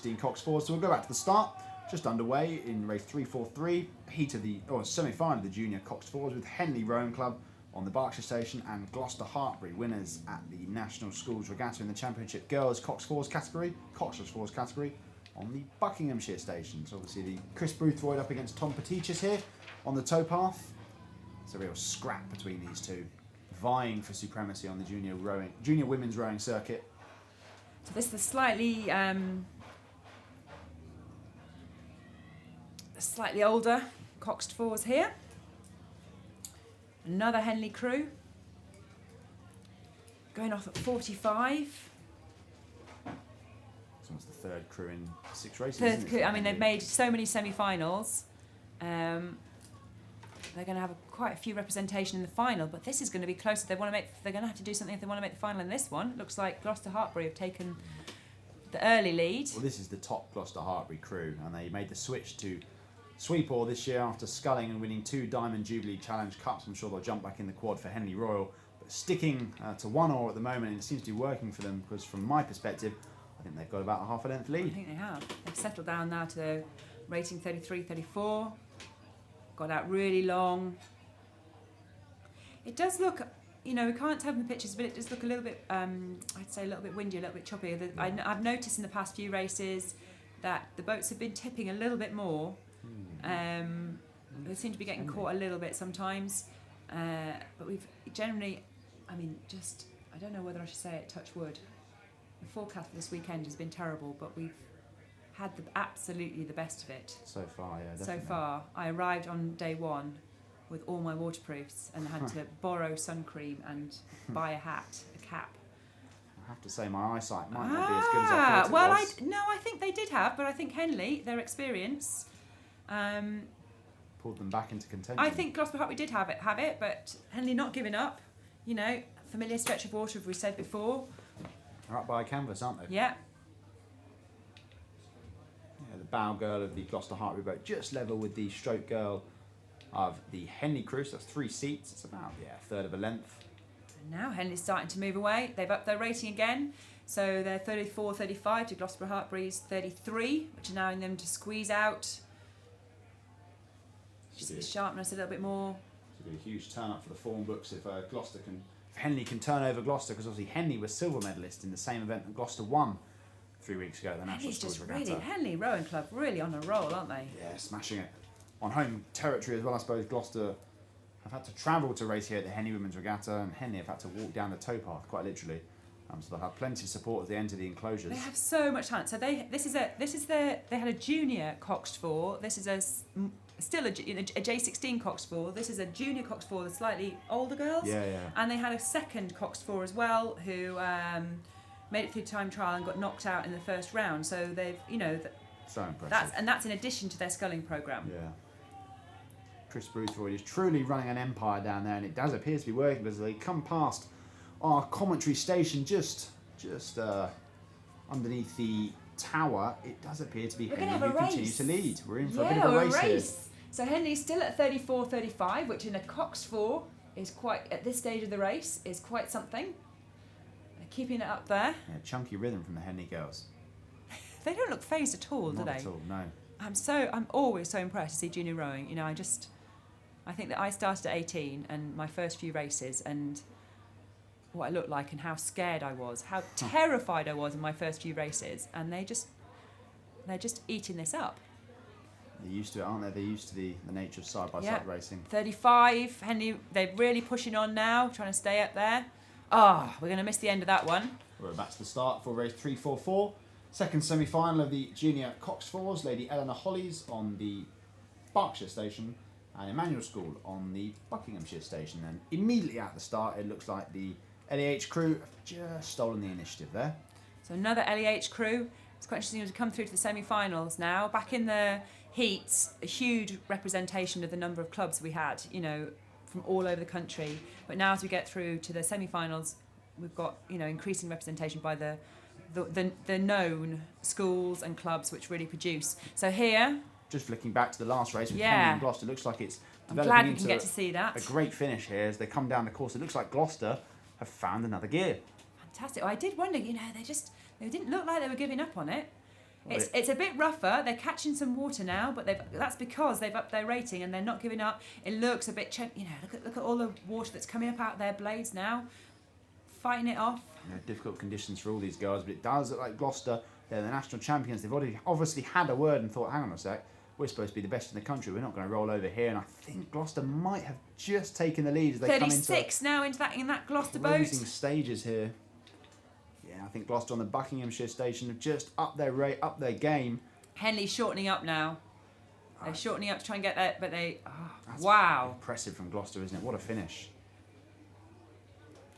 16 Coxed Fours. So we'll go back to the start. Just underway in race 343, semi-final of the Junior Coxed Fours with Henley Rowing Club on the Berkshire Station and Gloucester Hartbury, winners at the National Schools Regatta in the Championship Girls Coxed Fours category on the Buckinghamshire Station. So obviously the Chris Boothroyd up against Tom Petitius here on the towpath. It's a real scrap between these two, vying for supremacy on the junior women's rowing circuit. So this is the slightly older Coxed Fours here. Another Henley crew going off at 45. This one's the third crew in 6 races. Third crew. I mean, they've made so many semi-finals. They're going to have quite a few representation in the final, but this is going to be closer. They're going to have to do something if they want to make the final in this one. Looks like Gloucester Hartbury have taken the early lead. Well, this is the top Gloucester Hartbury crew, and they made the switch to Sweepall this year after sculling and winning 2 Diamond Jubilee Challenge Cups. I'm sure they'll jump back in the quad for Henley Royal, but sticking to 1 oar at the moment, and it seems to be working for them because from my perspective, I think they've got about a half a length lead. I think they have. They've settled down now to rating 33, 34. Got out really long. It does look, we can't tell from the pictures, but it does look a little bit, I'd say a little bit windy, a little bit choppy. I've noticed in the past few races that the boats have been tipping a little bit more. They seem to be getting caught a little bit sometimes. But we've generally, I don't know whether I should say it, touch wood. The forecast for this weekend has been terrible, but we've had absolutely the best of it. So far, yeah, definitely. So far. I arrived on day 1 with all my waterproofs and had to borrow sun cream and buy a hat, a cap. I have to say my eyesight might not be as good as I thought it was. I think they did have, but I think Henley, their experience... pulled them back into contention. I think Gloucester Hartbury did have it, but Henley not giving up. Familiar stretch of water, as we said before. They're up by a canvas, aren't they? Yeah. The bow girl of the Gloucester Hartbury boat just level with the stroke girl of the Henley crew. So that's 3 seats. It's about a third of a length. And now Henley's starting to move away. They've upped their rating again. So they're 34, 35 to Gloucester Hartbury's 33, which is allowing them to squeeze out. Just the sharpness a little bit more. Should be a huge turn up for the form books if Henley can turn over Gloucester, because obviously Henley was silver medalist in the same event that Gloucester won 3 weeks ago at the National Schools Regatta. Henley Rowing Club really on a roll, aren't they? Yeah, smashing it. On home territory as well, I suppose. Gloucester have had to travel to race here at the Henley Women's Regatta, and Henley have had to walk down the towpath, quite literally. So they'll have plenty of support as they enter the enclosures. They have so much talent. So they had a junior Coxed Four. This is still a J16 Coxed Four. This is a junior Coxed Four, the slightly older girls. Yeah. And they had a second Coxed Four as well, who made it through time trial and got knocked out in the first round. So they've, so impressive. That's in addition to their sculling programme. Yeah. Chris Boothroyd is truly running an empire down there, and it does appear to be working because they come past our commentary station just underneath the tower. It does appear to be Henley who continues to lead. We're in for a bit of a race here. So Henley's still at 34, 35, which in a Coxed Four is quite, at this stage of the race, is quite something. They're keeping it up there. Yeah, chunky rhythm from the Henley girls. They don't look phased at all, do they? Not at all, no. I'm always so impressed to see junior rowing. I think that I started at 18 and my first few races, and what I looked like and how scared I was, how terrified I was in my first few races, and they're just eating this up. They're used to it, aren't they? They're used to the nature of side-by-side racing. 35, Henley, they're really pushing on now, trying to stay up there. We're going to miss the end of that one. We're back to the start for race 344. Second semi-final of the junior Coxed Fours. Lady Eleanor Hollies on the Berkshire Station and Emmanuel School on the Buckinghamshire Station. And immediately at the start, it looks like the LEH crew have just stolen the initiative there. So another LEH crew. It's quite interesting to come through to the semi-finals now. Back in the heats, a huge representation of the number of clubs we had, from all over the country. But now as we get through to the semi-finals, we've got, increasing representation by the known schools and clubs which really produce. So here... Just flicking back to the last race with Henley and Gloucester, looks like it's developing I'm glad we can get to see that. A great finish here as they come down the course. It looks like Gloucester have found another gear. Fantastic. I did wonder, they didn't look like they were giving up on it. It's a bit rougher. They're catching some water now, but that's because they've upped their rating and they're not giving up. It looks a bit, look at all the water that's coming up out their blades now, fighting it off. Difficult conditions for all these guys, but it does look like Gloucester, they're the national champions. They've obviously had a word and thought, hang on a sec, we're supposed to be the best in the country. We're not going to roll over here. And I think Gloucester might have just taken the lead as they come into 36 now in that Gloucester boat. Closing stages here. Yeah, I think Gloucester on the Buckinghamshire station have just upped their rate, up their game. Henley shortening up now. They're shortening up to try and get there, but That's wow. Impressive from Gloucester, isn't it? What a finish.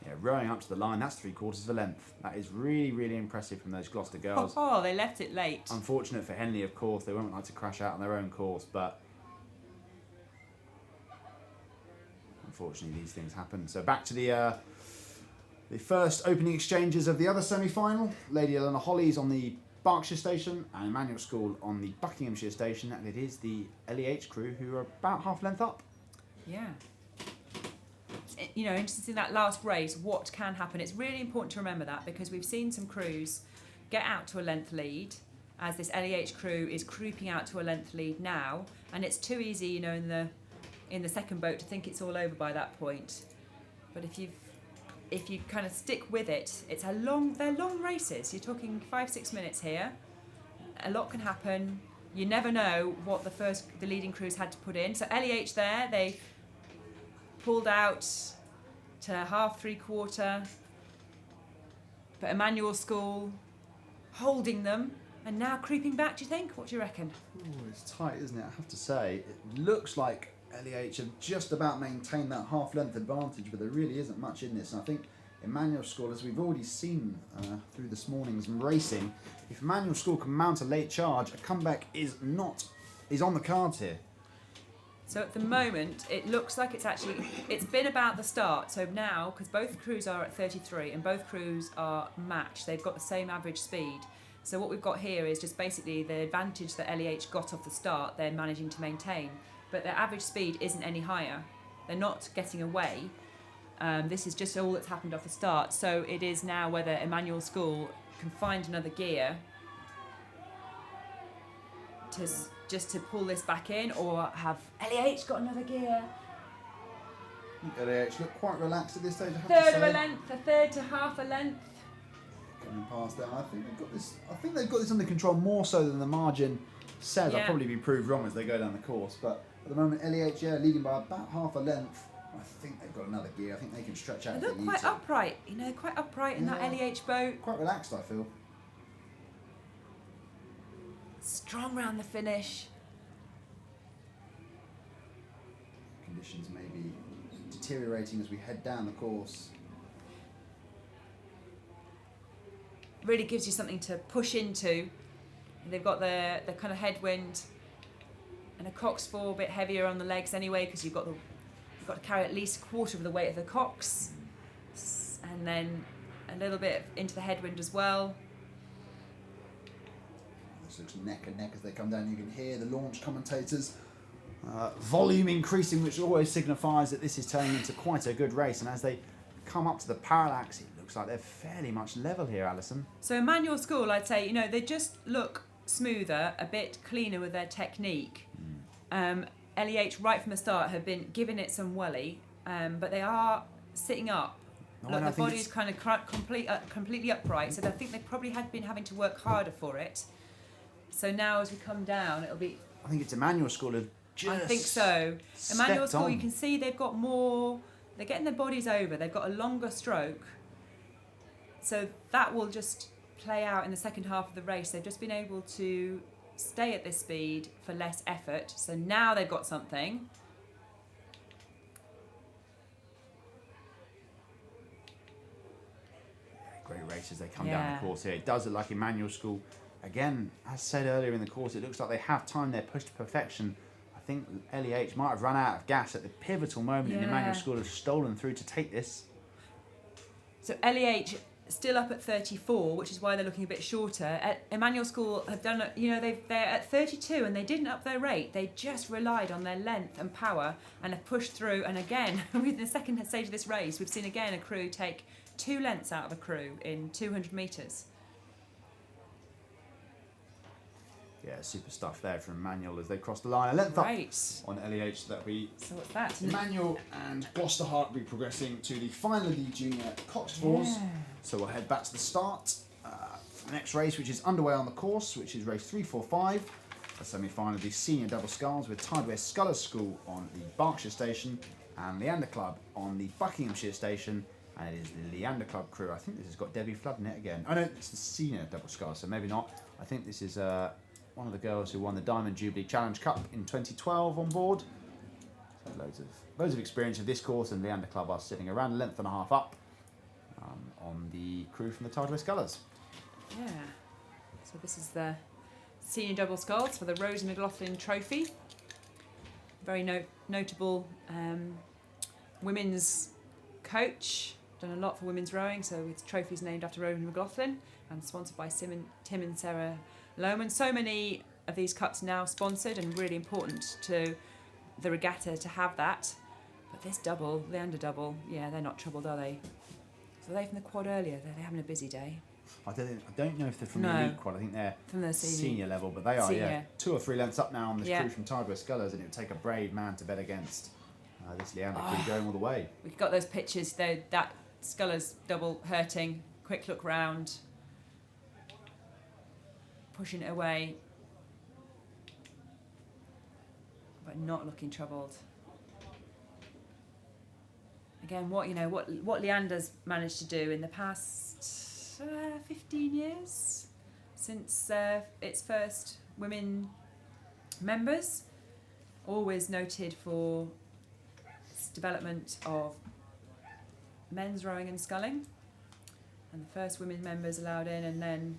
Yeah, rowing up to the line, that's 3/4 of a length. That is really, really impressive from those Gloucester girls. Oh, they left it late. Unfortunate for Henley, of course. They won't like to crash out on their own course, but unfortunately these things happen. So back to the first opening exchanges of the other semi-final. Lady Eleanor Hollies on the Berkshire station and Emmanuel School on the Buckinghamshire station, and it is the LEH crew who are about half length up. Yeah. Interesting that last race, what can happen. It's really important to remember that because we've seen some crews get out to a length lead as this LEH crew is creeping out to a length lead now, and it's too easy, in the second boat to think it's all over by that point. But if you kind of stick with it, they're long races. You're talking 5-6 minutes here. A lot can happen. You never know what the leading crews had to put in. So LEH there, they pulled out to half, 3/4. But Emmanuel School holding them and now creeping back, do you think? What do you reckon? Ooh, it's tight, isn't it? I have to say, it looks like LEH have just about maintained that half-length advantage, but there really isn't much in this. And I think Emmanuel School, as we've already seen through this morning's racing, if Emmanuel School can mount a late charge, a comeback is on the cards here. So at the moment, it looks like it's been about the start. So now, because both crews are at 33 and both crews are matched, they've got the same average speed. So what we've got here is just basically the advantage that LEH got off the start, they're managing to maintain. But their average speed isn't any higher. They're not getting away. This is just all that's happened off the start. So it is now whether Emmanuel School can find another gear to pull this back in, or have LEH got another gear? I think LEH look quite relaxed at this stage, I have Third to of say. a length, a third to half a length. Coming past them, I think they've got this under control more so than the margin says. Yeah. I'll probably be proved wrong as they go down the course, but at the moment LEH leading by about half a length. I think they've got another gear. I think they can stretch out. They look quite upright, quite upright in that LEH boat. Quite relaxed, I feel. Strong round the finish. Conditions may be deteriorating as we head down the course. Really gives you something to push into. They've got the kind of headwind and a Coxed 4 a bit heavier on the legs anyway, because you've got to carry at least 1/4 of the weight of the Cox, and then a little bit into the headwind as well. This looks neck and neck as they come down. You can hear the launch commentators. Volume increasing, which always signifies that this is turning into quite a good race. And as they come up to the parallax, it looks like they're fairly much level here, Alison. So Emmanuel School, I'd say, they just look smoother, a bit cleaner with their technique. LEH right from the start have been giving it some welly, but they are sitting up. Look, the body's kind of completely upright, so I think they probably had been having to work harder for it. So now as we come down, it'll be... I think it's Emmanuel School have just I think so. Emmanuel School, on. you can see they've got more... They're getting their bodies over. They've got a longer stroke. So that will just play out in the second half of the race. They've just been able to stay at this speed for less effort. So now they've got something. Great race as they come down the course here. It does look like Emmanuel School, again, as said earlier in the course, it looks like they have timed their push to perfection. I think LEH might have run out of gas at the pivotal moment, and Emmanuel School have stolen through to take this. So LEH still up at 34, which is why they're looking a bit shorter. Emmanuel School have done, they're at 32 and they didn't up their rate. They just relied on their length and power and have pushed through. And again, with the second stage of this race, we've seen again a crew take 2 lengths out of a crew in 200 metres. Yeah, super stuff there from Emmanuel as they cross the line. A length Right. up on LEH, so that'll be So what's that? Emmanuel and Gloucester Hartbury progressing to the final of the junior Coxed Fours. Yeah. So we'll head back to the start for the next race, which is underway on the course, which is race 345, a semi-final of the senior double sculls with Tideway Scullers School on the Berkshire station and Leander Club on the Buckinghamshire station. And it is the Leander Club crew. I think this has got Debbie Flood in it again. Oh no, it's the senior double sculls, so maybe not. I think this is one of the girls who won the Diamond Jubilee Challenge Cup in 2012 on board. So loads of experience of this course, and Leander Club are sitting around a length and a half up on the crew from the Tideway Scullers. Yeah. So this is the senior double sculls for the Rose McLaughlin Trophy. Very notable women's coach. Done a lot for women's rowing, so its trophy's named after Rose McLaughlin and sponsored by Tim and Sarah Lohman. So many of these cups now sponsored, and really important to the regatta to have that. But this double, Leander double, yeah, they're not troubled, are they? So are they from the quad earlier? They're having a busy day. I don't know if they're from the elite quad. I think they're from the senior level, but they are senior. 2 or 3 lengths up now on this crew from Tideway Scullers, and it would take a brave man to bet against this Leander crew going all the way. We've got those pictures though. That Scullers double hurting. Quick look round. Pushing it away. But not looking troubled. Again, what Leander's managed to do in the past 15 years since its first women members, always noted for its development of men's rowing and sculling, and the first women members allowed in, and then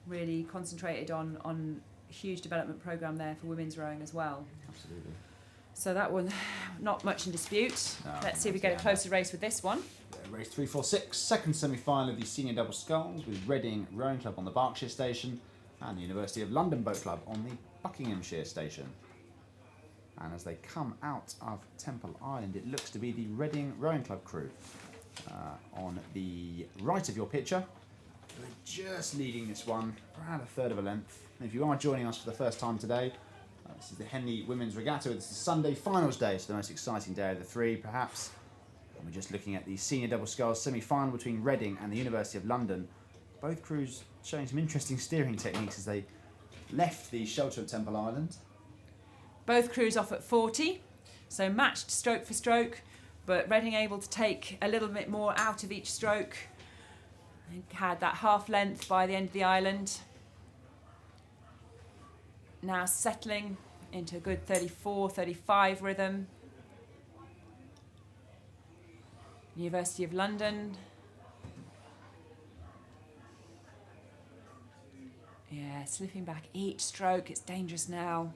really concentrated on a huge development programme there for women's rowing as well. Absolutely. So that one, not much in dispute. No, Let's see if we get a closer race with this one. Race 346, second semi-final of the senior double sculls with Reading Rowing Club on the Berkshire station and the University of London Boat Club on the Buckinghamshire station. And as they come out of Temple Island, it looks to be the Reading Rowing Club crew on the right of your picture. We're just leading this one around a third of a length. And if you are joining us for the first time today, this is the Henley Women's Regatta. It's the Sunday finals day, so the most exciting day of the 3, perhaps. And we're just looking at the senior double sculls semi-final between Reading and the University of London. Both crews showing some interesting steering techniques as they left the shelter of Temple Island. Both crews off at 40, so matched stroke for stroke, but Reading able to take a little bit more out of each stroke. I think had that half length by the end of the island. Now settling into a good 34, 35 rhythm. University of London. Yeah, slipping back each stroke. It's dangerous now.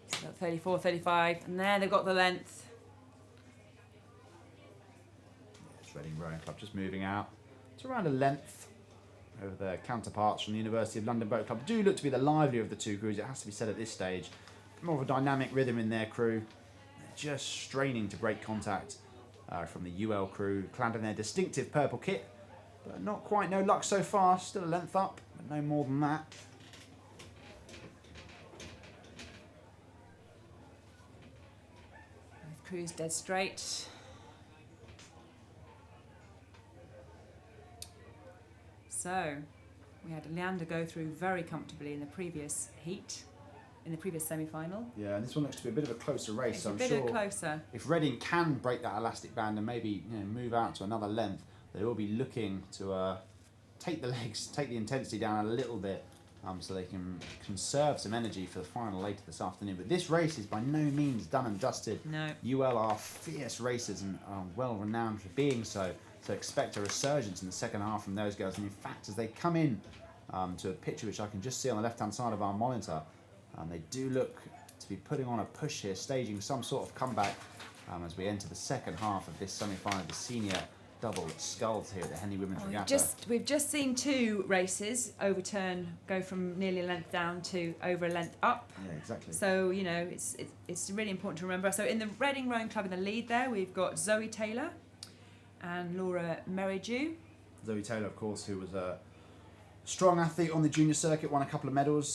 So 34, 35, and there they've got the length. It's Reading Rowing Club just moving out. It's around a length over their counterparts from the University of London Boat Club. Do look to be the livelier of the two crews, it has to be said at this stage. More of a dynamic rhythm in their crew. They're just straining to break contact from the UL crew, clad in their distinctive purple kit. But not quite, no luck so far. Still a length up, but no more than that. Both crews dead straight. So, we had Leander go through very comfortably in the previous heat, in the previous semi-final. Yeah, and this one looks to be a bit of a closer race. It's so a I'm bit sure closer. if Reading can break that elastic band and maybe move out to another length, they will be looking to take the legs, take the intensity down a little bit, so they can conserve some energy for the final later this afternoon. But this race is by no means done and dusted. No. UL are fierce racers and are well renowned for being so. So expect a resurgence in the second half from those girls. And in fact, as they come in to a picture which I can just see on the left-hand side of our monitor, they do look to be putting on a push here, staging some sort of comeback as we enter the second half of this semi-final of the senior double sculls here at the Henley Women's Regatta. We've just seen 2 races go from nearly a length down to over a length up. Yeah, exactly. So, it's really important to remember. So in the Reading Rowing Club in the lead there, we've got Zoe Taylor and Laura Merridew. Zoe Taylor, of course, who was a strong athlete on the junior circuit, won a couple of medals.